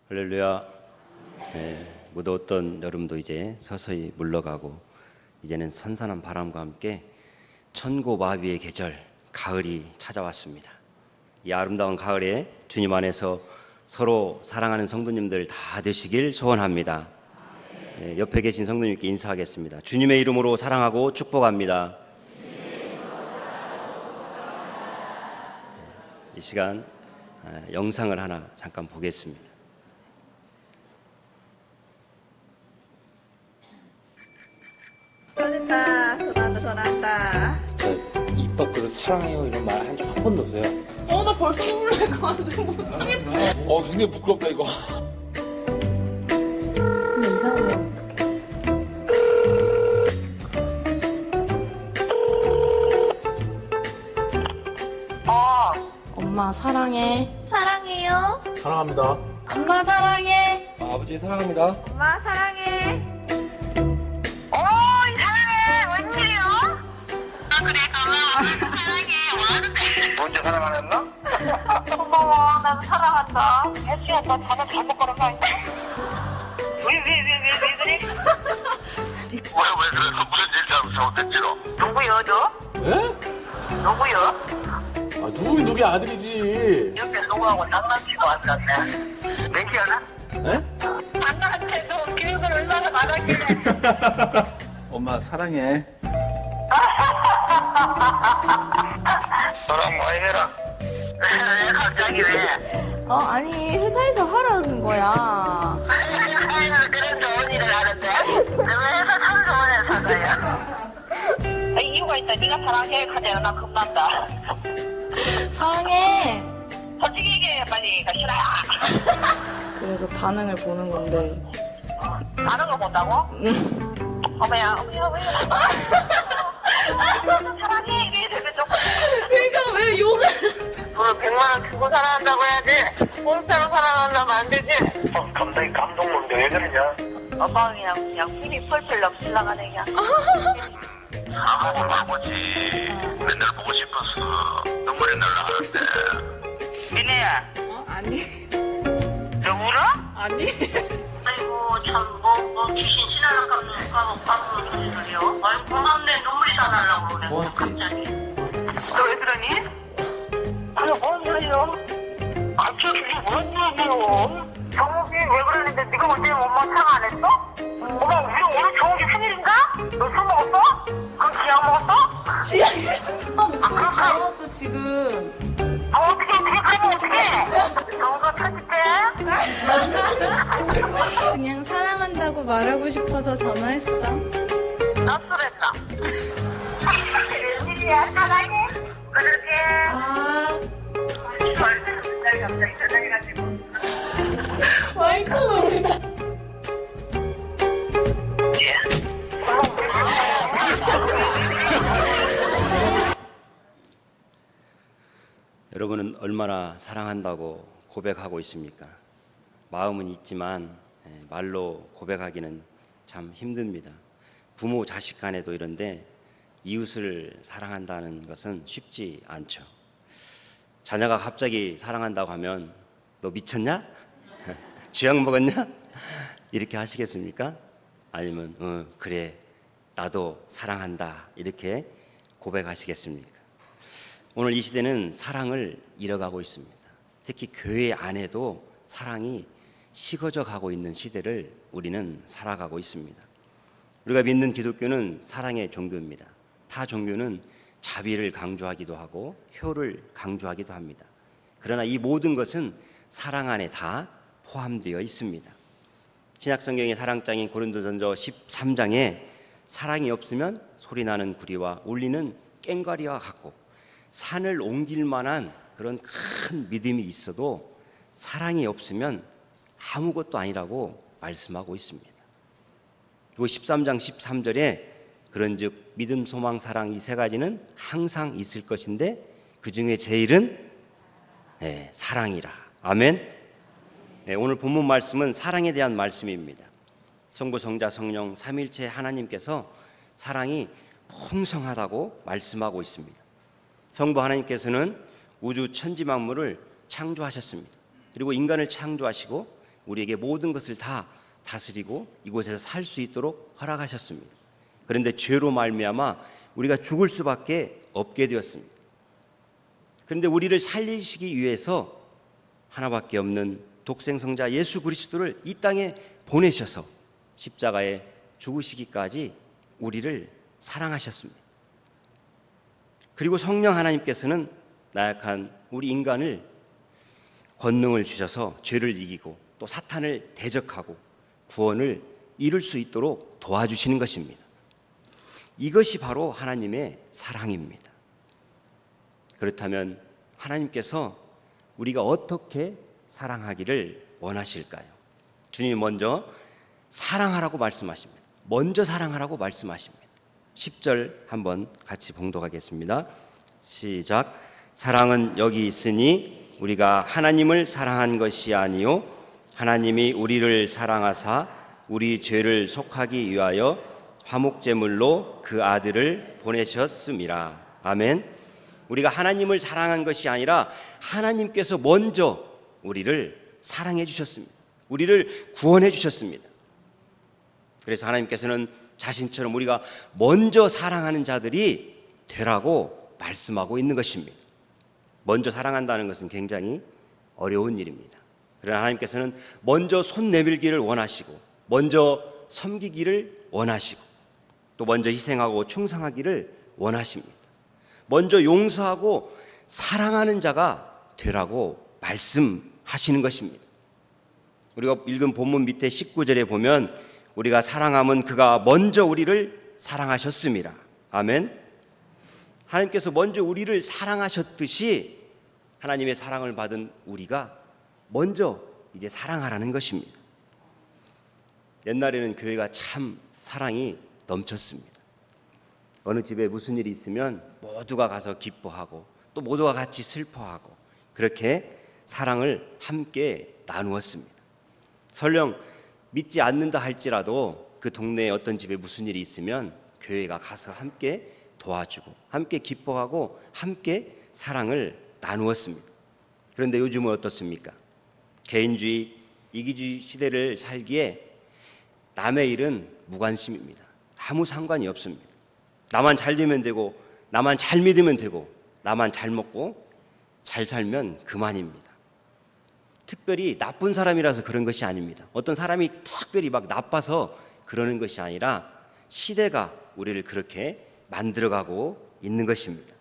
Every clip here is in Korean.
할렐루야. 무더웠던 여름도 이제 서서히 물러가고 이제는 선선한 바람과 함께 천고마비의 계절 가을이 찾아왔습니다. 이 아름다운 가을에 주님 안에서 서로 사랑하는 성도님들 다 되시길 소원합니다. 옆에 계신 성도님께 인사하겠습니다. 주님의 이름으로 사랑하고 축복합니다. 이 시간 영상을 하나 잠깐 보겠습니다. 전화한다. 전화한다. 진짜 입 밖으로 사랑해요 이런 말 한 적 한 번도 없어요. 나 벌써 눈물 날 것 같은데 못하겠다. 굉장히 부끄럽다 이거. 근데 이상하면 어떡해. 엄마 사랑해. 사랑해요. 사랑합니다. 엄마 사랑해. 아버지 사랑합니다. 엄마 사랑해. 언제 사랑하셨나? 고마워. 나도 사랑한다. 혜수 오빠 전화 잘못 걸은 거 아니야? 왜 그래? 왜 그래서 무슨 일 잘못했지로? 누구요, 너? 예? 누구요? 누구긴 누구의 아들이지. 옆에 누구하고 장난치고 왔었네. 몇이었나? 예? 장난한테도 교육을 얼마나 많았길래. 엄마 사랑해. 사랑 많이 해라. 왜 갑자기 왜? 아니 회사에서 하라는 거야. 그런 좋은 일을 하는데? 왜 회사 참 좋은 회사가요? 이유가 있다. 네가 사랑해 하잖아. 나 겁난다. 사랑해. 솔직히 얘기해 빨리. 싫어요. 그래서 반응을 보는 건데. 다른 거 본다고? 어머야. 사랑해 이게 되게 조금. 그러니까 왜 욕을? 너 100만 원 주고 사랑한다고 해야지. 공짜로 사랑한다면 안 되지. 감독이 감동먹는데 왜 그러냐? 엄마 그냥 힘이 펄펄 넘치려가네 그냥. 아무건 아버지 맨날 보고 싶어서 눈물이 날라 하는데. 민혜야. 아니. 너 울어? 아니. 아이고 참 뭐 귀신 신하는 까먹 소리 들려. 아이고 고맙네. 눈물이 다 날라고 그래. 뭐지? 갑자기. 너 왜 그러니? 아니 뭔 소리요? 갑자기 뭔 얘기요? 정욱이 왜 그러는데 네가 언제 엄마 사과 안 했어? 엄마 우리 오늘 정욱이 생일인가? 너 술 먹었어? 그럼 기약 먹었어? 지하게. 다 먹었어 지금. 어떻게 가면 어떡해? 정우가 편집해? 그냥 사랑한다고 말하고 싶어서 전화했어. 낯설했다. 웬일이야 사랑해? 그렇게 갑자기 전화해가지고 마이크가 우리다. 여러분은 얼마나 사랑한다고 고백하고 있습니까? 마음은 있지만 말로 고백하기는 참 힘듭니다. 부모 자식 간에도 이런데 이웃을 사랑한다는 것은 쉽지 않죠. 자녀가 갑자기 사랑한다고 하면 너 미쳤냐? 쥐약 먹었냐? 이렇게 하시겠습니까? 아니면 그래 나도 사랑한다 이렇게 고백하시겠습니까? 오늘 이 시대는 사랑을 잃어가고 있습니다. 특히 교회 안에도 사랑이 식어져 가고 있는 시대를 우리는 살아가고 있습니다. 우리가 믿는 기독교는 사랑의 종교입니다. 타 종교는 자비를 강조하기도 하고 효를 강조하기도 합니다. 그러나 이 모든 것은 사랑 안에 다 포함되어 있습니다. 신약성경의 사랑장인 고린도전서 13장에 사랑이 없으면 소리나는 구리와 울리는 꽹과리와 같고 산을 옮길 만한 그런 큰 믿음이 있어도 사랑이 없으면 아무것도 아니라고 말씀하고 있습니다. 그리고 13장 13절에 그런즉 믿음, 소망, 사랑 이 세 가지는 항상 있을 것인데 그 중에 제일은 사랑이라. 아멘. 오늘 본문 말씀은 사랑에 대한 말씀입니다. 성부, 성자, 성령 삼일체 하나님께서 사랑이 풍성하다고 말씀하고 있습니다. 성부 하나님께서는 우주 천지 만물을 창조하셨습니다. 그리고 인간을 창조하시고 우리에게 모든 것을 다 다스리고 이곳에서 살 수 있도록 허락하셨습니다. 그런데 죄로 말미암아 우리가 죽을 수밖에 없게 되었습니다. 그런데 우리를 살리시기 위해서 하나밖에 없는 독생성자 예수 그리스도를 이 땅에 보내셔서 십자가에 죽으시기까지 우리를 사랑하셨습니다. 그리고 성령 하나님께서는 나약한 우리 인간을 권능을 주셔서 죄를 이기고 또 사탄을 대적하고 구원을 이룰 수 있도록 도와주시는 것입니다. 이것이 바로 하나님의 사랑입니다. 그렇다면 하나님께서 우리가 어떻게 사랑하기를 원하실까요? 주님이 먼저 사랑하라고 말씀하십니다. 먼저 사랑하라고 말씀하십니다. 10절 한번 같이 봉독하겠습니다. 시작. 사랑은 여기 있으니 우리가 하나님을 사랑한 것이 아니요 하나님이 우리를 사랑하사 우리 죄를 속하기 위하여 화목제물로 그 아들을 보내셨음이라. 아멘. 우리가 하나님을 사랑한 것이 아니라 하나님께서 먼저 우리를 사랑해 주셨습니다. 우리를 구원해 주셨습니다. 그래서 하나님께서는 자신처럼 우리가 먼저 사랑하는 자들이 되라고 말씀하고 있는 것입니다. 먼저 사랑한다는 것은 굉장히 어려운 일입니다. 그러나 하나님께서는 먼저 손 내밀기를 원하시고 먼저 섬기기를 원하시고 또 먼저 희생하고 충성하기를 원하십니다. 먼저 용서하고 사랑하는 자가 되라고 말씀하시는 것입니다. 우리가 읽은 본문 밑에 19절에 보면 우리가 사랑함은 그가 먼저 우리를 사랑하셨습니다. 아멘. 하나님께서 먼저 우리를 사랑하셨듯이 하나님의 사랑을 받은 우리가 먼저 이제 사랑하라는 것입니다. 옛날에는 교회가 참 사랑이 넘쳤습니다. 어느 집에 무슨 일이 있으면 모두가 가서 기뻐하고 또 모두가 같이 슬퍼하고 그렇게 사랑을 함께 나누었습니다. 설령 믿지 않는다 할지라도 그 동네에 어떤 집에 무슨 일이 있으면 교회가 가서 함께 도와주고 함께 기뻐하고 함께 사랑을 나누었습니다. 그런데 요즘은 어떻습니까? 개인주의, 이기주의 시대를 살기에 남의 일은 무관심입니다. 아무 상관이 없습니다. 나만 잘 되면 되고 나만 잘 믿으면 되고 나만 잘 먹고 잘 살면 그만입니다. 특별히 나쁜 사람이라서 그런 것이 아닙니다. 어떤 사람이 특별히 막 나빠서 그러는 것이 아니라 시대가 우리를 그렇게 만들어가고 있는 것입니다.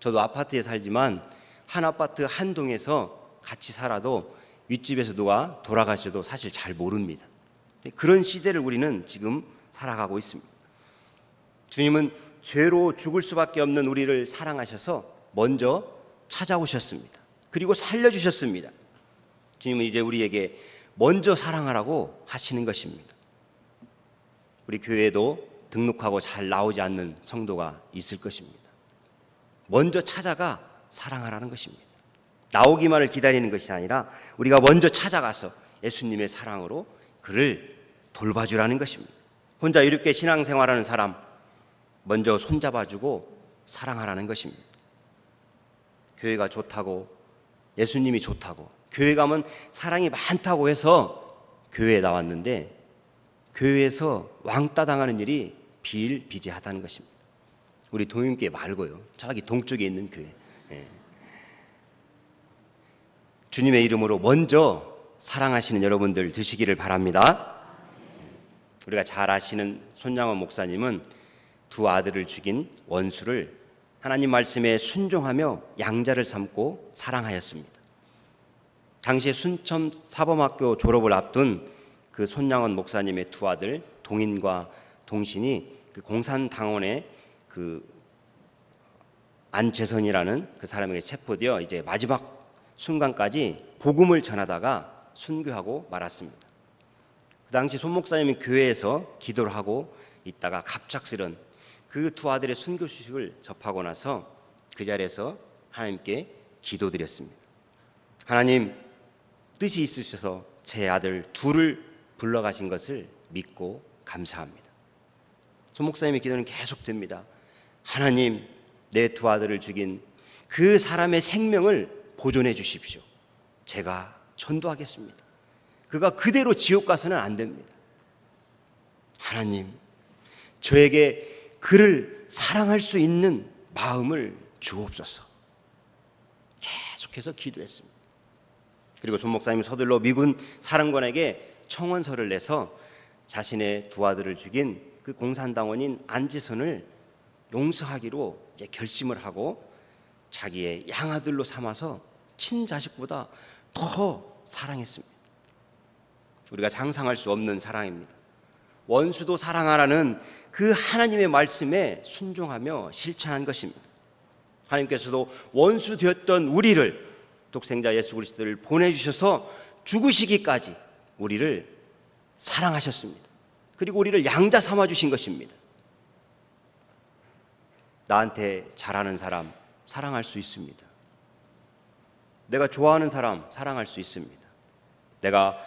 저도 아파트에 살지만 한 아파트 한 동에서 같이 살아도 윗집에서 누가 돌아가셔도 사실 잘 모릅니다. 그런 시대를 우리는 지금 살아가고 있습니다. 주님은 죄로 죽을 수밖에 없는 우리를 사랑하셔서 먼저 찾아오셨습니다. 그리고 살려주셨습니다. 주님은 이제 우리에게 먼저 사랑하라고 하시는 것입니다. 우리 교회에도 등록하고 잘 나오지 않는 성도가 있을 것입니다. 먼저 찾아가 사랑하라는 것입니다. 나오기만을 기다리는 것이 아니라 우리가 먼저 찾아가서 예수님의 사랑으로 그를 돌봐주라는 것입니다. 혼자 이렇게 신앙생활하는 사람 먼저 손잡아주고 사랑하라는 것입니다. 교회가 좋다고 예수님이 좋다고 교회 가면 사랑이 많다고 해서 교회에 나왔는데 교회에서 왕따 당하는 일이 비일비재하다는 것입니다. 우리 동윤교회 말고요. 저기 동쪽에 있는 교회. 주님의 이름으로 먼저 사랑하시는 여러분들 되시기를 바랍니다. 우리가 잘 아시는 손양원 목사님은 두 아들을 죽인 원수를 하나님 말씀에 순종하며 양자를 삼고 사랑하였습니다. 당시에 순천 사범학교 졸업을 앞둔 그 손양원 목사님의 두 아들 동인과 동신이 그 공산당원의 그 안재선이라는 그 사람에게 체포되어 이제 마지막 순간까지 복음을 전하다가 순교하고 말았습니다. 그 당시 손 목사님이 교회에서 기도를 하고 있다가 갑작스런 그 두 아들의 순교 소식을 접하고 나서 그 자리에서 하나님께 기도드렸습니다. 하나님, 뜻이 있으셔서 제 아들 둘을 불러가신 것을 믿고 감사합니다. 손 목사님의 기도는 계속됩니다. 하나님, 내 두 아들을 죽인 그 사람의 생명을 보존해 주십시오. 제가 전도하겠습니다. 그가 그대로 지옥 가서는 안 됩니다. 하나님, 저에게 그를 사랑할 수 있는 마음을 주옵소서. 계속해서 기도했습니다. 그리고 손 목사님 서둘러 미군 사령관에게 청원서를 내서 자신의 두 아들을 죽인 그 공산당원인 안지선을 용서하기로 이제 결심을 하고 자기의 양아들로 삼아서 친자식보다 더 사랑했습니다. 우리가 상상할 수 없는 사랑입니다. 원수도 사랑하라는 그 하나님의 말씀에 순종하며 실천한 것입니다. 하나님께서도 원수 되었던 우리를 독생자 예수 그리스도를 보내주셔서 죽으시기까지 우리를 사랑하셨습니다. 그리고 우리를 양자 삼아 주신 것입니다. 나한테 잘하는 사람 사랑할 수 있습니다. 내가 좋아하는 사람 사랑할 수 있습니다. 내가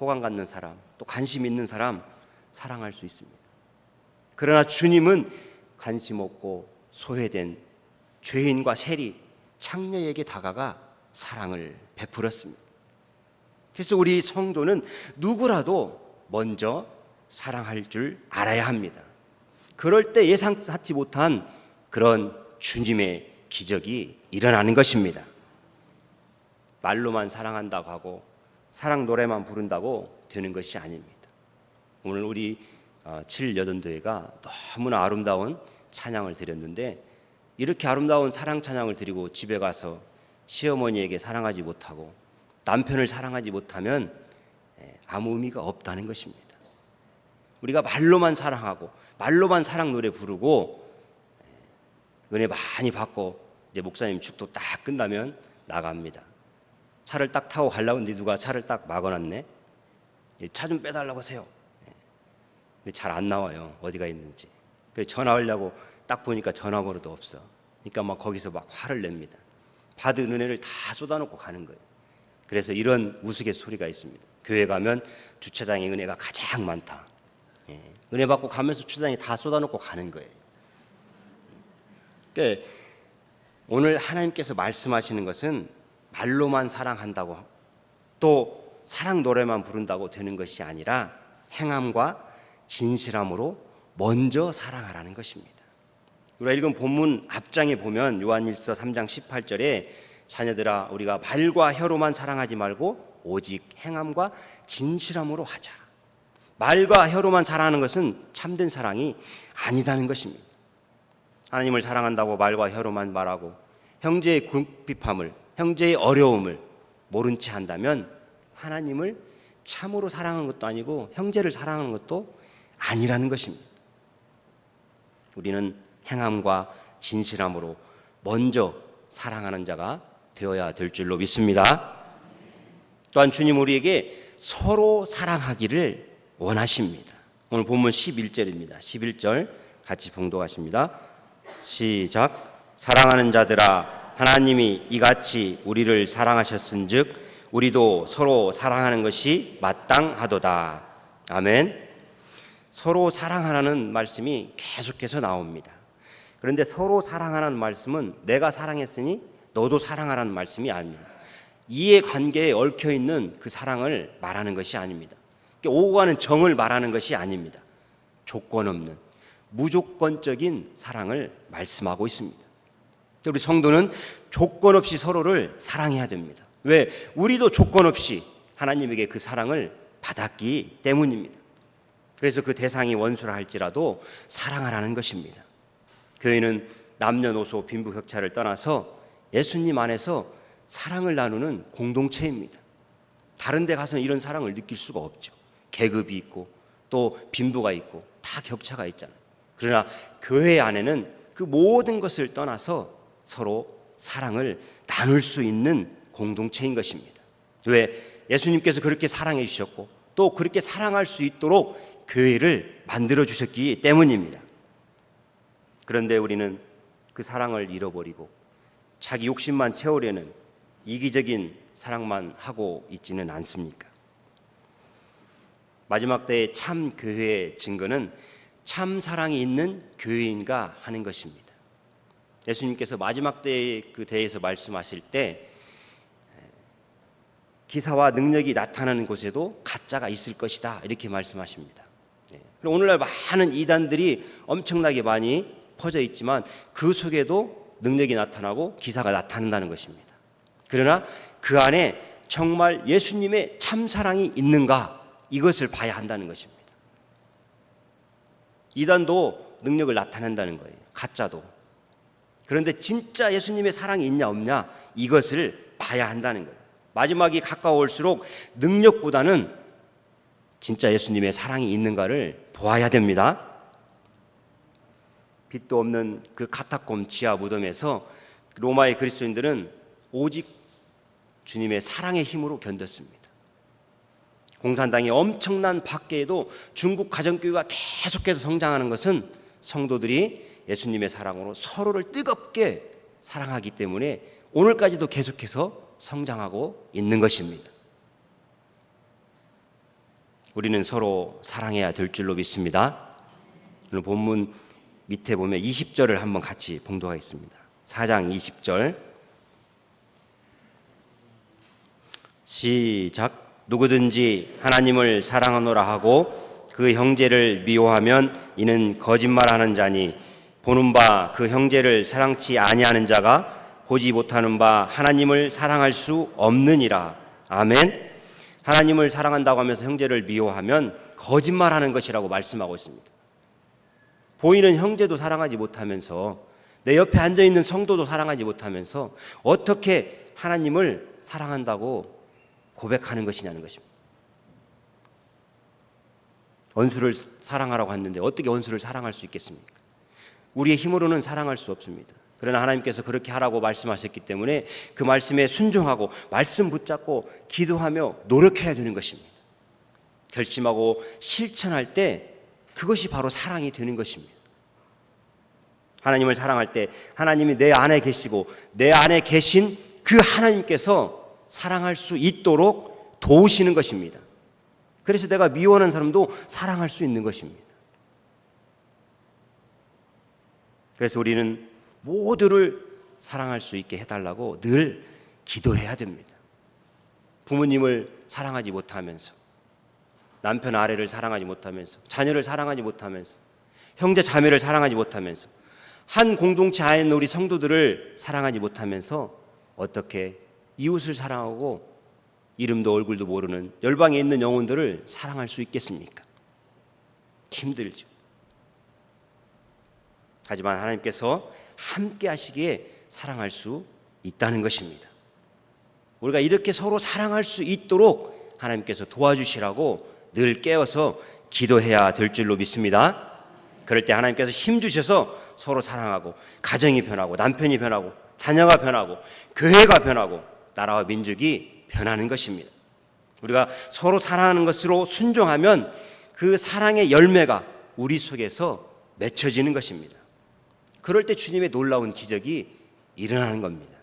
호감 갖는 사람, 또 관심 있는 사람 사랑할 수 있습니다. 그러나 주님은 관심 없고 소외된 죄인과 세리, 창녀에게 다가가 사랑을 베풀었습니다. 그래서 우리 성도는 누구라도 먼저 사랑할 줄 알아야 합니다. 그럴 때 예상치 못한 그런 주님의 기적이 일어나는 것입니다. 말로만 사랑한다고 하고 사랑 노래만 부른다고 되는 것이 아닙니다. 오늘 우리 7여든교회가 너무나 아름다운 찬양을 드렸는데 이렇게 아름다운 사랑 찬양을 드리고 집에 가서 시어머니에게 사랑하지 못하고 남편을 사랑하지 못하면 아무 의미가 없다는 것입니다. 우리가 말로만 사랑하고 말로만 사랑 노래 부르고 은혜 많이 받고 이제 목사님 축도 딱 끝나면 나갑니다. 차를 딱 타고 가려고 했는데 누가 차를 딱 막아놨네. 차 좀 빼달라고 하세요. 근데 잘 안 나와요. 어디가 있는지. 그래서 전화하려고 딱 보니까 전화번호도 없어. 그러니까 막 거기서 막 화를 냅니다. 받은 은혜를 다 쏟아놓고 가는 거예요. 그래서 이런 우스갯소리가 있습니다. 교회 가면 주차장에 은혜가 가장 많다. 은혜 받고 가면서 주차장에 다 쏟아놓고 가는 거예요. 그러니까 오늘 하나님께서 말씀하시는 것은 말로만 사랑한다고 또 사랑 노래만 부른다고 되는 것이 아니라 행함과 진실함으로 먼저 사랑하라는 것입니다. 우리가 읽은 본문 앞장에 보면 요한일서 3장 18절에 자녀들아 우리가 말과 혀로만 사랑하지 말고 오직 행함과 진실함으로 하자. 말과 혀로만 사랑하는 것은 참된 사랑이 아니다는 것입니다. 하나님을 사랑한다고 말과 혀로만 말하고 형제의 궁핍함을 형제의 어려움을 모른 채 한다면 하나님을 참으로 사랑하는 것도 아니고 형제를 사랑하는 것도 아니라는 것입니다. 우리는 행함과 진실함으로 먼저 사랑하는 자가 되어야 될 줄로 믿습니다. 또한 주님 우리에게 서로 사랑하기를 원하십니다. 오늘 본문 11절입니다. 11절 같이 봉독하십니다. 시작. 사랑하는 자들아 하나님이 이같이 우리를 사랑하셨은즉 우리도 서로 사랑하는 것이 마땅하도다. 아멘. 서로 사랑하라는 말씀이 계속해서 나옵니다. 그런데 서로 사랑하라는 말씀은 내가 사랑했으니 너도 사랑하라는 말씀이 아닙니다. 이해관계에 얽혀있는 그 사랑을 말하는 것이 아닙니다. 오고 가는 정을 말하는 것이 아닙니다. 조건 없는 무조건적인 사랑을 말씀하고 있습니다. 우리 성도는 조건 없이 서로를 사랑해야 됩니다. 왜? 우리도 조건 없이 하나님에게 그 사랑을 받았기 때문입니다. 그래서 그 대상이 원수라 할지라도 사랑하라는 것입니다. 교회는 남녀노소 빈부격차를 떠나서 예수님 안에서 사랑을 나누는 공동체입니다. 다른 데 가서는 이런 사랑을 느낄 수가 없죠. 계급이 있고 또 빈부가 있고 다 격차가 있잖아요. 그러나 교회 안에는 그 모든 것을 떠나서 서로 사랑을 나눌 수 있는 공동체인 것입니다. 왜? 예수님께서 그렇게 사랑해 주셨고 또 그렇게 사랑할 수 있도록 교회를 만들어 주셨기 때문입니다. 그런데 우리는 그 사랑을 잃어버리고 자기 욕심만 채우려는 이기적인 사랑만 하고 있지는 않습니까? 마지막 때의 참 교회의 증거는 참 사랑이 있는 교회인가 하는 것입니다. 예수님께서 마지막 때의 그 대에서 말씀하실 때 기사와 능력이 나타나는 곳에도 가짜가 있을 것이다 이렇게 말씀하십니다. 그리고 오늘날 많은 이단들이 엄청나게 많이 퍼져 있지만 그 속에도 능력이 나타나고 기사가 나타난다는 것입니다. 그러나 그 안에 정말 예수님의 참사랑이 있는가 이것을 봐야 한다는 것입니다. 이단도 능력을 나타낸다는 거예요. 가짜도. 그런데 진짜 예수님의 사랑이 있냐 없냐 이것을 봐야 한다는 거예요. 마지막이 가까울수록 능력보다는 진짜 예수님의 사랑이 있는가를 보아야 됩니다. 빛도 없는 그 카타콤 지하 무덤에서 로마의 그리스도인들은 오직 주님의 사랑의 힘으로 견뎠습니다. 공산당의 엄청난 박해에도 중국 가정교회가 계속해서 성장하는 것은 성도들이 예수님의 사랑으로 서로를 뜨겁게 사랑하기 때문에 오늘까지도 계속해서 성장하고 있는 것입니다. 우리는 서로 사랑해야 될 줄로 믿습니다. 오늘 본문 밑에 보면 20절을 한번 같이 봉독하겠습니다. 4장 20절 시작. 누구든지 하나님을 사랑하노라 하고 그 형제를 미워하면 이는 거짓말하는 자니 보는 바 그 형제를 사랑치 아니하는 자가 보지 못하는 바 하나님을 사랑할 수 없느니라. 아멘. 하나님을 사랑한다고 하면서 형제를 미워하면 거짓말하는 것이라고 말씀하고 있습니다. 보이는 형제도 사랑하지 못하면서 내 옆에 앉아있는 성도도 사랑하지 못하면서 어떻게 하나님을 사랑한다고 고백하는 것이냐는 것입니다. 원수를 사랑하라고 했는데 어떻게 원수를 사랑할 수 있겠습니까? 우리의 힘으로는 사랑할 수 없습니다. 그러나 하나님께서 그렇게 하라고 말씀하셨기 때문에 그 말씀에 순종하고 말씀 붙잡고 기도하며 노력해야 되는 것입니다. 결심하고 실천할 때 그것이 바로 사랑이 되는 것입니다. 하나님을 사랑할 때 하나님이 내 안에 계시고 내 안에 계신 그 하나님께서 사랑할 수 있도록 도우시는 것입니다. 그래서 내가 미워하는 사람도 사랑할 수 있는 것입니다. 그래서 우리는 모두를 사랑할 수 있게 해달라고 늘 기도해야 됩니다. 부모님을 사랑하지 못하면서, 남편 아내를 사랑하지 못하면서, 자녀를 사랑하지 못하면서, 형제 자매를 사랑하지 못하면서, 한 공동체 안에 있는 우리 성도들을 사랑하지 못하면서 어떻게 이웃을 사랑하고 이름도 얼굴도 모르는 열방에 있는 영혼들을 사랑할 수 있겠습니까? 힘들죠. 하지만 하나님께서 함께 하시기에 사랑할 수 있다는 것입니다. 우리가 이렇게 서로 사랑할 수 있도록 하나님께서 도와주시라고 늘 깨어서 기도해야 될 줄로 믿습니다. 그럴 때 하나님께서 힘 주셔서 서로 사랑하고 가정이 변하고 남편이 변하고 자녀가 변하고 교회가 변하고 나라와 민족이 변하는 것입니다. 우리가 서로 사랑하는 것으로 순종하면 그 사랑의 열매가 우리 속에서 맺혀지는 것입니다. 그럴 때 주님의 놀라운 기적이 일어나는 겁니다.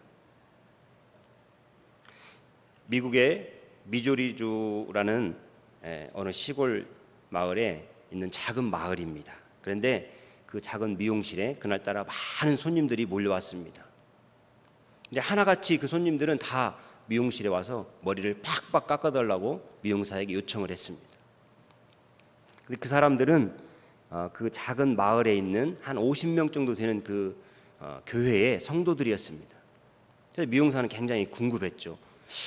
미국의 미조리주라는 어느 시골 마을에 있는 작은 마을입니다. 그런데 그 작은 미용실에 그날따라 많은 손님들이 몰려왔습니다. 근데 하나같이 그 손님들은 다 미용실에 와서 머리를 팍팍 깎아달라고 미용사에게 요청을 했습니다. 근데 그 사람들은 그 작은 마을에 있는 한 50명 정도 되는 그 교회의 성도들이었습니다. 그래서 미용사는 굉장히 궁금했죠.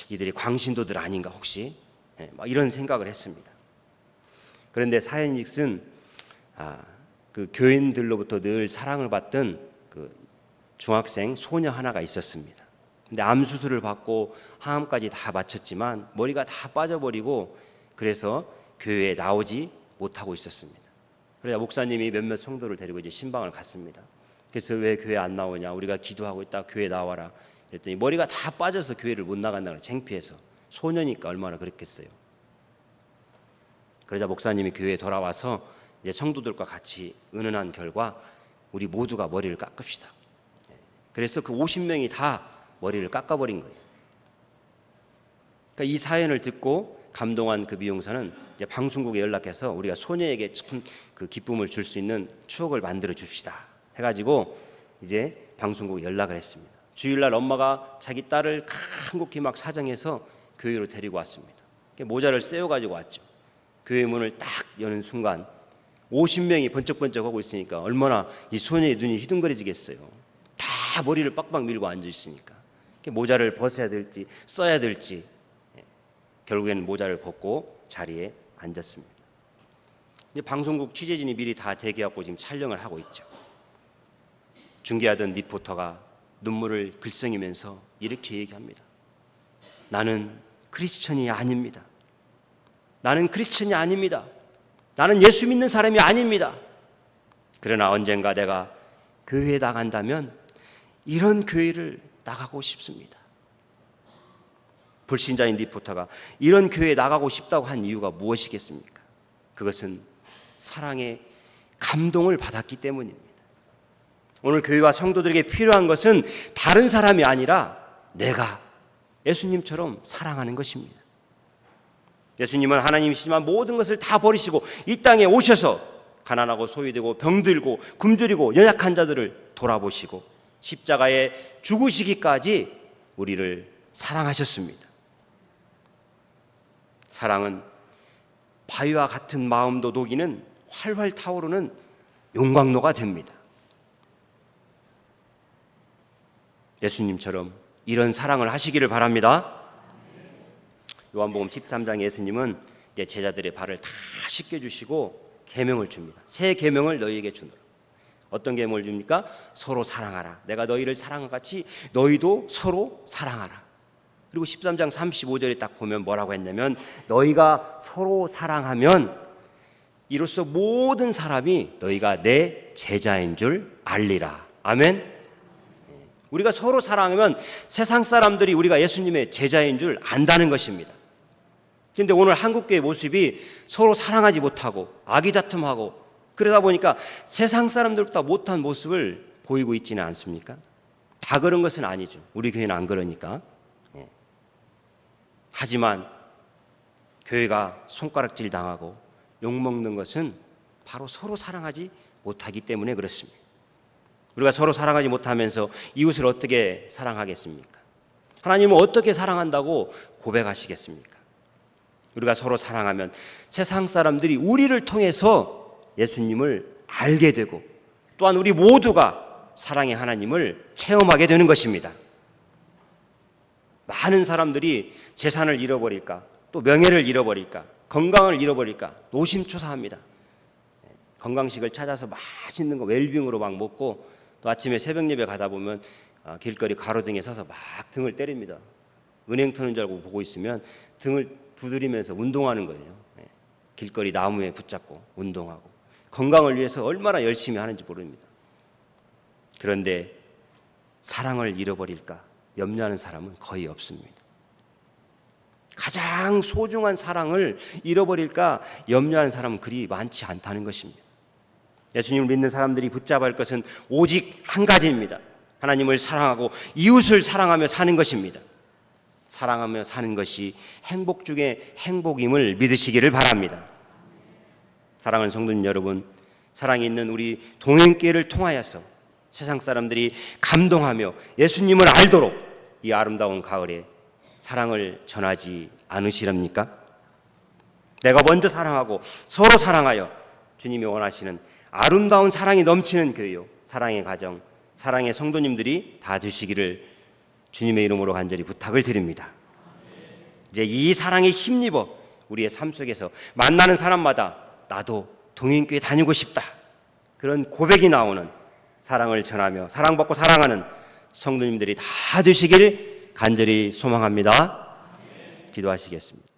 이들이 광신도들 아닌가 혹시? 막 이런 생각을 했습니다. 그런데 사연익은 그 교인들로부터 늘 사랑을 받던 그 중학생 소녀 하나가 있었습니다. 근데 암 수술을 받고 항암까지 다 마쳤지만 머리가 다 빠져버리고 그래서 교회에 나오지 못하고 있었습니다. 그래서 목사님이 몇몇 성도를 데리고 이제 신방을 갔습니다. 그래서 왜 교회 안 나오냐? 우리가 기도하고 있다 교회 나와라. 그랬더니 머리가 다 빠져서 교회를 못 나간다고 창피해서. 소녀니까 얼마나 그랬겠어요. 그러자 목사님이 교회에 돌아와서 이제 성도들과 같이 의논한 결과 우리 모두가 머리를 깎읍시다. 그래서 그 50명이 다 머리를 깎아버린 거예요. 그러니까 이 사연을 듣고 감동한 그 미용사는 이제 방송국에 연락해서 우리가 소녀에게 참 그 기쁨을 줄 수 있는 추억을 만들어 줍시다 해가지고 이제 방송국에 연락을 했습니다. 주일날 엄마가 자기 딸을 간곡히 막 사정해서 교회로 데리고 왔습니다. 모자를 씌워가지고 왔죠. 교회 문을 딱 여는 순간 50명이 번쩍번쩍하고 있으니까 얼마나 이 소녀의 눈이 휘둥그레지겠어요. 다 머리를 빡빡 밀고 앉아 있으니까 모자를 벗어야 될지 써야 될지 결국에는 모자를 벗고 자리에 앉았습니다. 이제 방송국 취재진이 미리 다 대기하고 지금 촬영을 하고 있죠. 중계하던 리포터가 눈물을 글썽이면서 이렇게 얘기합니다. 나는 크리스천이 아닙니다. 나는 크리스천이 아닙니다. 나는 예수 믿는 사람이 아닙니다. 그러나 언젠가 내가 교회에 나간다면 이런 교회를 나가고 싶습니다. 불신자인 리포터가 이런 교회에 나가고 싶다고 한 이유가 무엇이겠습니까? 그것은 사랑의 감동을 받았기 때문입니다. 오늘 교회와 성도들에게 필요한 것은 다른 사람이 아니라 내가 예수님처럼 사랑하는 것입니다. 예수님은 하나님이시지만 모든 것을 다 버리시고 이 땅에 오셔서 가난하고 소외되고 병들고 굶주리고 연약한 자들을 돌아보시고 십자가에 죽으시기까지 우리를 사랑하셨습니다. 사랑은 바위와 같은 마음도 녹이는 활활 타오르는 용광로가 됩니다. 예수님처럼 이런 사랑을 하시기를 바랍니다. 요한복음 13장 예수님은 이제 제자들의 발을 다 씻겨주시고 계명을 줍니다. 새 계명을 너희에게 주노라. 어떤 계명을 줍니까? 서로 사랑하라. 내가 너희를 사랑한 같이 너희도 서로 사랑하라. 그리고 13장 35절에 딱 보면 뭐라고 했냐면 너희가 서로 사랑하면 이로써 모든 사람이 너희가 내 제자인 줄 알리라. 아멘. 우리가 서로 사랑하면 세상 사람들이 우리가 예수님의 제자인 줄 안다는 것입니다. 그런데 오늘 한국교회 모습이 서로 사랑하지 못하고 아기다툼하고 그러다 보니까 세상 사람들보다 못한 모습을 보이고 있지는 않습니까? 다 그런 것은 아니죠. 우리 교회는 안 그러니까. 하지만 교회가 손가락질 당하고 욕먹는 것은 바로 서로 사랑하지 못하기 때문에 그렇습니다. 우리가 서로 사랑하지 못하면서 이웃을 어떻게 사랑하겠습니까? 하나님은 어떻게 사랑한다고 고백하시겠습니까? 우리가 서로 사랑하면 세상 사람들이 우리를 통해서 예수님을 알게 되고 또한 우리 모두가 사랑의 하나님을 체험하게 되는 것입니다. 많은 사람들이 재산을 잃어버릴까, 또 명예를 잃어버릴까, 건강을 잃어버릴까 노심초사합니다. 건강식을 찾아서 맛있는 거 웰빙으로 막 먹고 또 아침에 새벽 예배 가다 보면 길거리 가로등에 서서 막 등을 때립니다. 은행 터는 줄 알고 보고 있으면 등을 두드리면서 운동하는 거예요. 길거리 나무에 붙잡고 운동하고 건강을 위해서 얼마나 열심히 하는지 모릅니다. 그런데 사랑을 잃어버릴까 염려하는 사람은 거의 없습니다. 가장 소중한 사랑을 잃어버릴까 염려하는 사람은 그리 많지 않다는 것입니다. 예수님을 믿는 사람들이 붙잡아야 할 것은 오직 한 가지입니다. 하나님을 사랑하고 이웃을 사랑하며 사는 것입니다. 사랑하며 사는 것이 행복 중에 행복임을 믿으시기를 바랍니다. 사랑하는 성도님 여러분, 사랑이 있는 우리 동행교회를 통하여서 세상 사람들이 감동하며 예수님을 알도록 이 아름다운 가을에 사랑을 전하지 않으시렵니까? 내가 먼저 사랑하고 서로 사랑하여 주님이 원하시는 아름다운 사랑이 넘치는 교회요, 사랑의 가정, 사랑의 성도님들이 다 되시기를 주님의 이름으로 간절히 부탁을 드립니다. 이제 이 사랑에 힘입어 우리의 삶 속에서 만나는 사람마다 나도 동행교회 다니고 싶다, 그런 고백이 나오는 사랑을 전하며 사랑받고 사랑하는 성도님들이 다 되시길 간절히 소망합니다. 기도하시겠습니다.